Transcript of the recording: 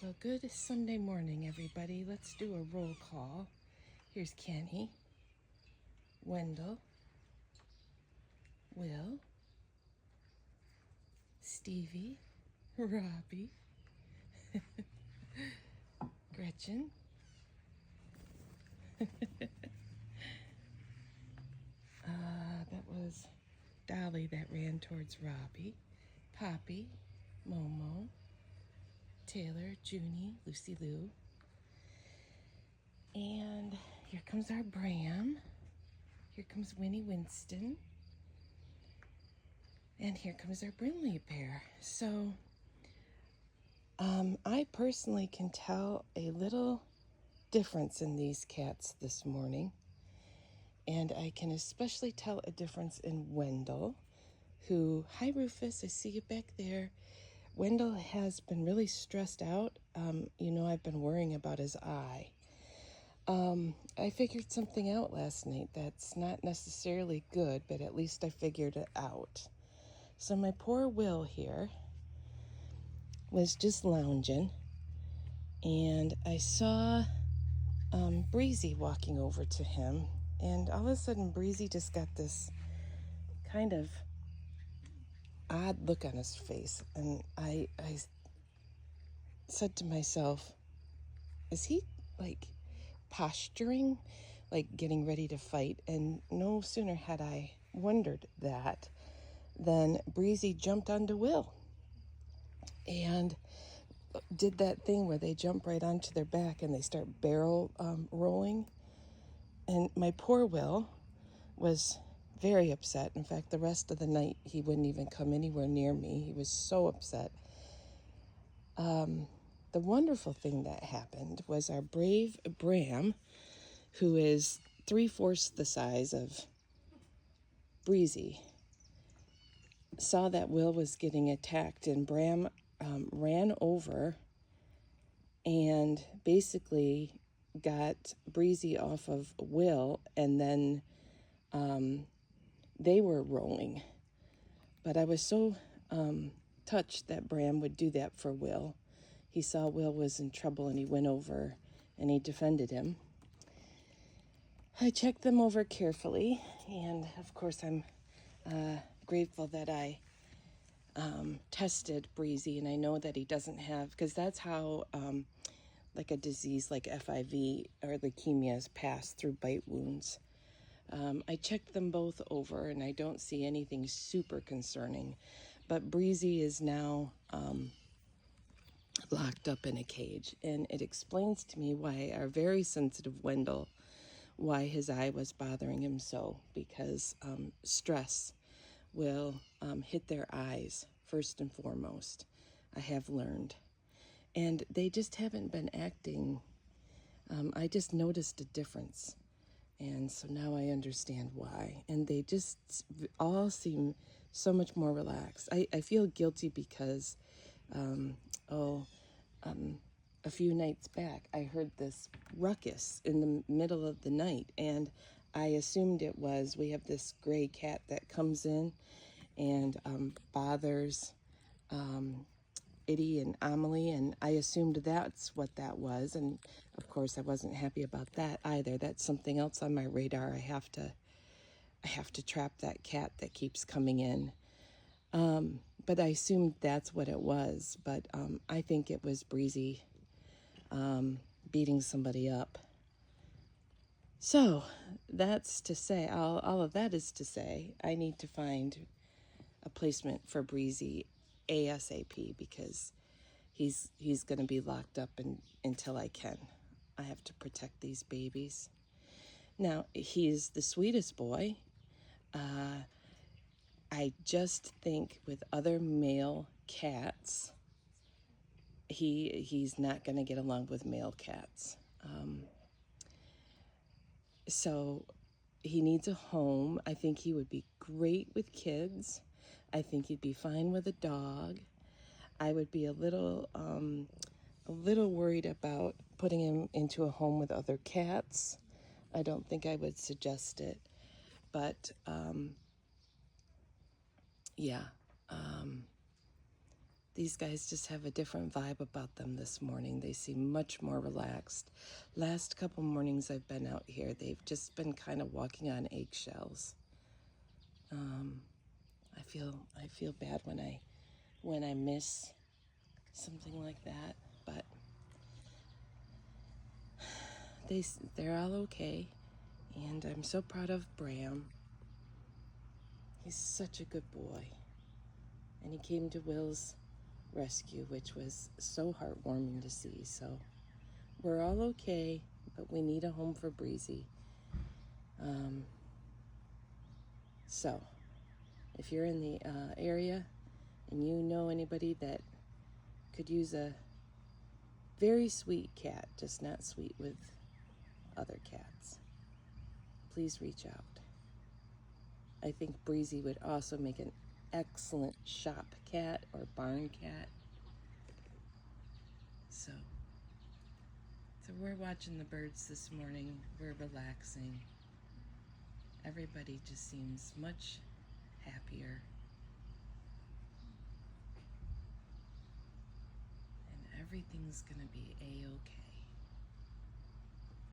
Well, good Sunday morning, everybody. Let's do a roll call. Here's Kenny, Wendell, Will, Stevie, Robbie, Gretchen, that was Dolly that ran towards Robbie, Poppy, Momo, Taylor, Junie, Lucy Lou, and here comes our Bram. Here comes Winnie Winston. And here comes our Brinley pair. So, I personally can tell a little difference in these cats this morning. And I can especially tell a difference in Wendell, who, hi Rufus, I see you back there. Wendell has been really stressed out. I've been worrying about his eye. I figured something out last night that's not necessarily good, but at least I figured it out. So my poor Will here was just lounging, and I saw Breezy walking over to him, and all of a sudden Breezy just got this kind of odd look on his face, and I said to myself, is he like posturing, like getting ready to fight? And no sooner had I wondered that than Breezy jumped onto Will and did that thing where they jump right onto their back and they start barrel rolling. And my poor Will was very upset. In fact, the rest of the night, he wouldn't even come anywhere near me. He was so upset. The wonderful thing that happened was our brave Bram, who is 3/4 the size of Breezy, saw that Will was getting attacked, and Bram ran over and basically got Breezy off of Will, and then they were rolling. But I was so touched that Bram would do that for Will. He saw Will was in trouble and he went over and he defended him. I checked them over carefully, and of course I'm grateful that I tested Breezy, and I know that he doesn't have, because that's how like a disease like FIV or leukemia is passed through bite wounds. I checked them both over and I don't see anything super concerning, but Breezy is now locked up in a cage, and it explains to me why our very sensitive Wendell, why his eye was bothering him so, because stress will hit their eyes first and foremost, I have learned. And they just haven't been acting. I just noticed a difference. And so now I understand why. And they just all seem so much more relaxed. I feel guilty because, a few nights back, I heard this ruckus in the middle of the night, and I assumed it was, we have this gray cat that comes in and bothers Iddy and Amelie, and I assumed that's what that was. And of course, I wasn't happy about that either. That's something else on my radar. I have to trap that cat that keeps coming in. But I assumed that's what it was. But I think it was Breezy beating somebody up. So that's to say, all of that is to say, I need to find a placement for Breezy ASAP, because he's going to be locked up until I can. I have to protect these babies. Now, he's the sweetest boy. I just think with other male cats, he's not going to get along with male cats. So he needs a home. I think he would be great with kids. I think he'd be fine with a dog. I would be a little worried about putting him into a home with other cats. I don't think I would suggest it, but yeah, these guys just have a different vibe about them this morning. They seem much more relaxed. Last couple mornings I've been out here, they've just been kind of walking on eggshells. I feel bad when I miss something like that, but they're all okay, and I'm so proud of Bram. He's such a good boy, and he came to Will's rescue, which was so heartwarming to see. So we're all okay, but we need a home for Breezy. So if you're in the area and you know anybody that could use a very sweet cat, just not sweet with other cats, please reach out. I think Breezy would also make an excellent shop cat or barn cat. So we're watching the birds this morning. We're relaxing. Everybody just seems much happier. And everything's gonna be a-okay.